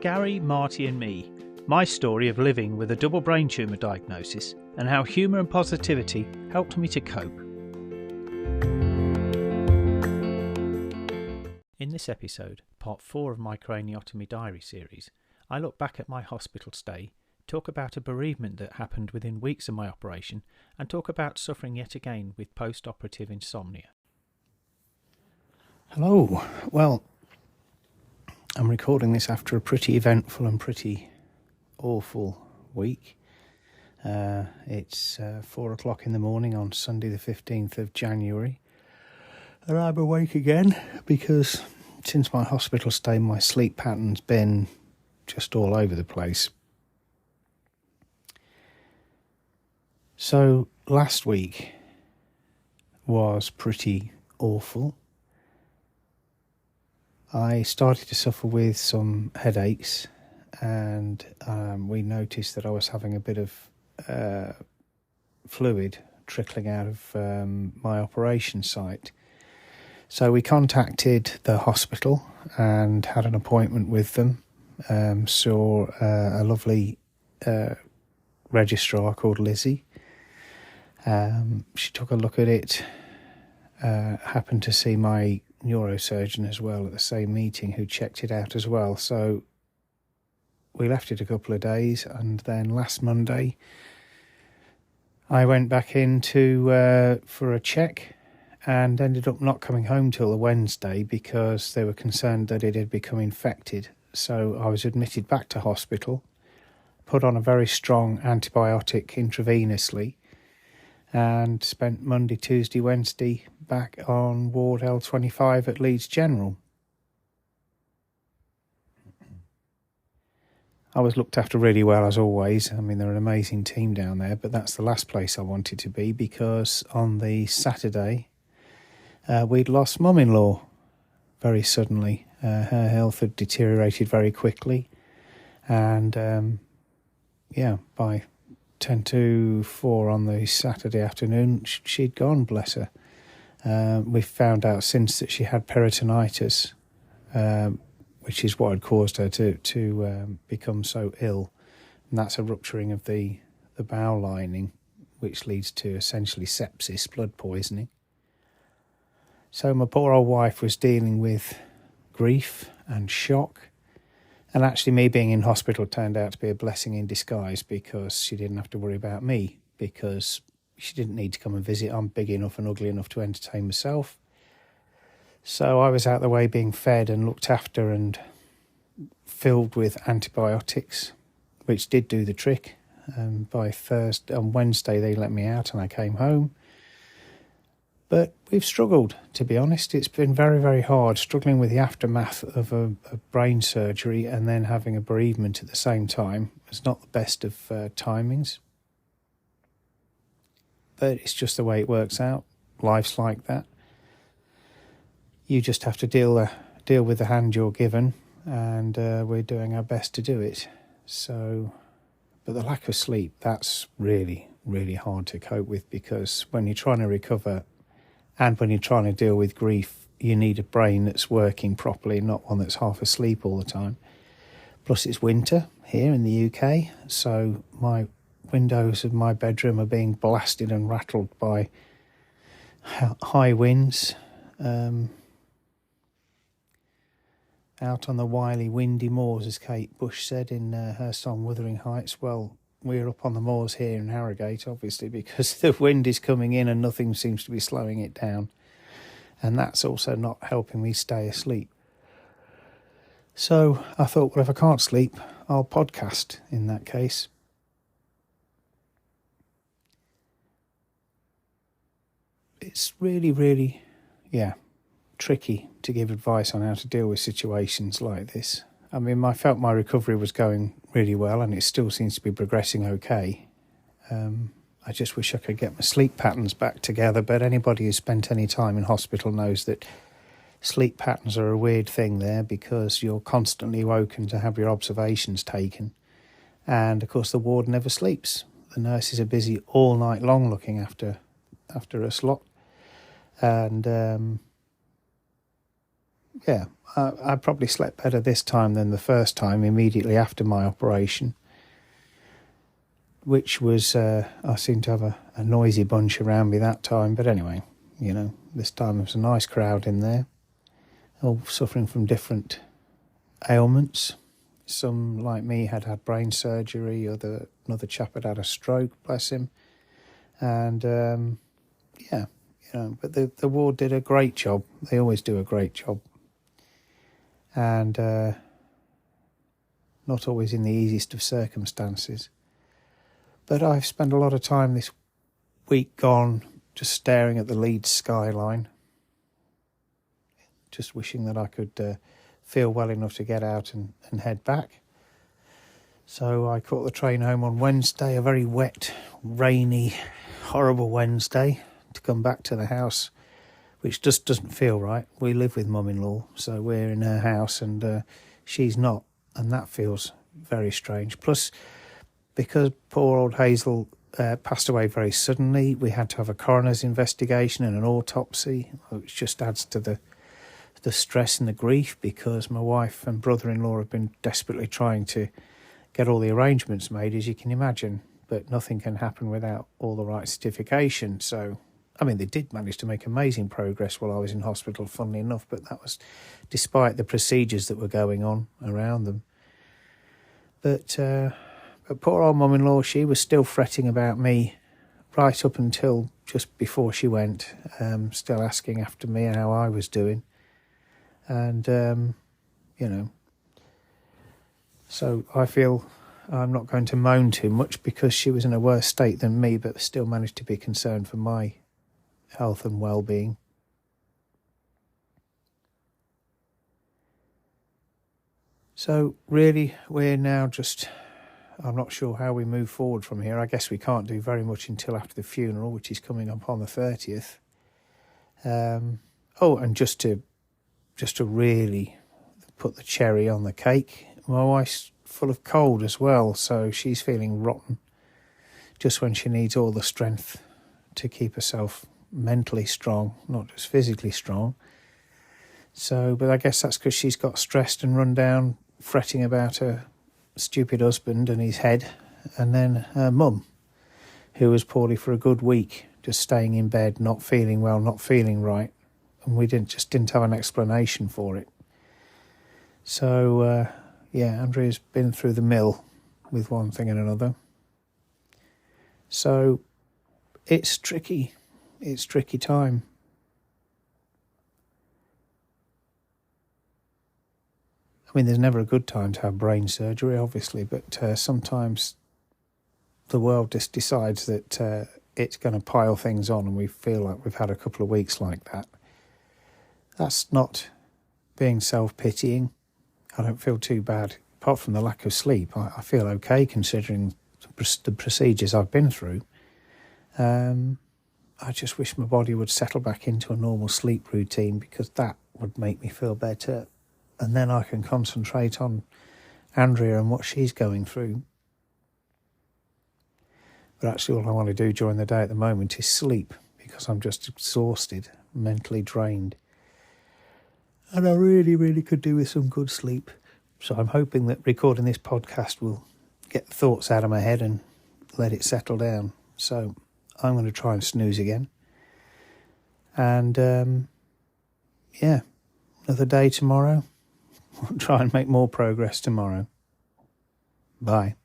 Gary, Marty and me, my story of living with a double brain tumour diagnosis and how humour and positivity helped me to cope. In this episode, part 4 of my Craniotomy diary series, I look back at my hospital stay, talk about a bereavement that happened within weeks of my operation, and talk about suffering yet again with post-operative insomnia. Hello. Well, I'm recording this after a pretty eventful and pretty awful week. It's 4 o'clock in the morning on Sunday the 15th of January. And I'm awake again because since my hospital stay, my sleep pattern's been just all over the place. So last week was pretty awful. I started to suffer with some headaches, and we noticed that I was having a bit of fluid trickling out of my operation site. So we contacted the hospital and had an appointment with them. Saw a lovely registrar called Lizzie. She took a look at it, happened to see my neurosurgeon as well at the same meeting, who checked it out as well. So we left it a couple of days, and then last Monday I went back in for a check and ended up not coming home till the Wednesday because they were concerned that it had become infected. So I was admitted back to hospital, put on a very strong antibiotic intravenously, and spent Monday, Tuesday, Wednesday back on ward L25 at Leeds General. I was looked after really well as always. I mean, they're an amazing team down there, but that's the last place I wanted to be because on the Saturday we'd lost Mum-in-law very suddenly. Her health had deteriorated very quickly, and by 4:10 on the Saturday afternoon, she'd gone, bless her. We found out since that she had peritonitis, which is what had caused her to become so ill. And that's a rupturing of the bowel lining, which leads to essentially sepsis, blood poisoning. So my poor old wife was dealing with grief and shock. And actually me being in hospital turned out to be a blessing in disguise because she didn't have to worry about me, because she didn't need to come and visit. I'm big enough and ugly enough to entertain myself. So I was out the way being fed and looked after and filled with antibiotics, which did do the trick. On Wednesday they let me out and I came home. But we've struggled, to be honest. It's been very, very hard, struggling with the aftermath of a brain surgery and then having a bereavement at the same time. It's not the best of timings. But it's just the way it works out. Life's like that. You just have to deal with the hand you're given, and we're doing our best to do it. So, but the lack of sleep, that's really, really hard to cope with, because when you're trying to recover and when you're trying to deal with grief, you need a brain that's working properly, not one that's half asleep all the time. Plus it's winter here in the UK, so my windows of my bedroom are being blasted and rattled by high winds. Out on the wily, windy moors, as Kate Bush said in her song Wuthering Heights. Well, we're up on the moors here in Harrogate, obviously, because the wind is coming in and nothing seems to be slowing it down. And that's also not helping me stay asleep. So I thought, well, if I can't sleep, I'll podcast in that case. It's really, really, tricky to give advice on how to deal with situations like this. I mean, I felt my recovery was going really well and it still seems to be progressing okay. I just wish I could get my sleep patterns back together, but anybody who's spent any time in hospital knows that sleep patterns are a weird thing there, because you're constantly woken to have your observations taken. And of course the ward never sleeps. The nurses are busy all night long looking after us lot. And yeah, I probably slept better this time than the first time immediately after my operation, which was, I seemed to have a noisy bunch around me that time. But anyway, this time there was a nice crowd in there, all suffering from different ailments. Some, like me, had brain surgery. Another chap had a stroke, bless him. And, but the ward did a great job. They always do a great job. And not always in the easiest of circumstances. But I've spent a lot of time this week gone just staring at the Leeds skyline, just wishing that I could feel well enough to get out and head back. So I caught the train home on Wednesday, a very wet, rainy, horrible Wednesday, to come back to the house, which just doesn't feel right. We live with mum-in-law, so we're in her house and she's not, and that feels very strange. Plus, because poor old Hazel passed away very suddenly, we had to have a coroner's investigation and an autopsy, which just adds to the stress and the grief, because my wife and brother-in-law have been desperately trying to get all the arrangements made, as you can imagine, but nothing can happen without all the right certification. So, they did manage to make amazing progress while I was in hospital, funnily enough, but that was despite the procedures that were going on around them. But poor old mum-in-law, she was still fretting about me right up until just before she went, still asking after me how I was doing. And, so I feel I'm not going to moan too much, because she was in a worse state than me, but still managed to be concerned for my health and well-being. So really, we're now just, I'm not sure how we move forward from here. I guess we can't do very much until after the funeral, which is coming up on the 30th. And just to really put the cherry on the cake, my wife's full of cold as well, so she's feeling rotten just when she needs all the strength to keep herself mentally strong, not just physically strong. So, but I guess that's because she's got stressed and run down, fretting about her stupid husband and his head, and then her mum, who was poorly for a good week, just staying in bed, not feeling well, not feeling right, and we didn't have an explanation for it. So, Andrea's been through the mill with one thing and another. So, it's tricky. It's tricky time. There's never a good time to have brain surgery, obviously, but sometimes the world just decides that it's going to pile things on, and we feel like we've had a couple of weeks like that. That's not being self-pitying. I don't feel too bad. Apart from the lack of sleep, I feel okay considering the procedures I've been through. I just wish my body would settle back into a normal sleep routine, because that would make me feel better. And then I can concentrate on Andrea and what she's going through. But actually all I want to do during the day at the moment is sleep, because I'm just exhausted, mentally drained. And I really, really could do with some good sleep. So I'm hoping that recording this podcast will get the thoughts out of my head and let it settle down. So I'm going to try and snooze again. And, another day tomorrow. We'll try and make more progress tomorrow. Bye.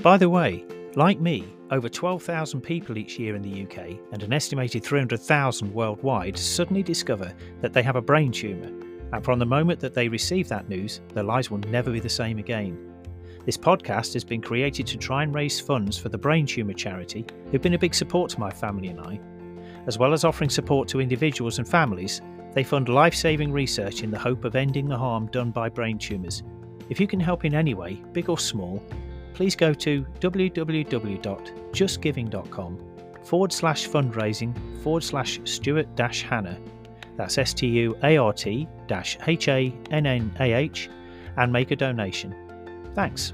By the way, like me, over 12,000 people each year in the UK and an estimated 300,000 worldwide suddenly discover that they have a brain tumour, and from the moment that they receive that news, their lives will never be the same again. This podcast has been created to try and raise funds for the Brain Tumour Charity, who've been a big support to my family and I. As well as offering support to individuals and families, they fund life-saving research in the hope of ending the harm done by brain tumours. If you can help in any way, big or small, please go to www.justgiving.com/fundraising/Stuart-Hannah. That's STUART-HANNAH, and make a donation. Thanks.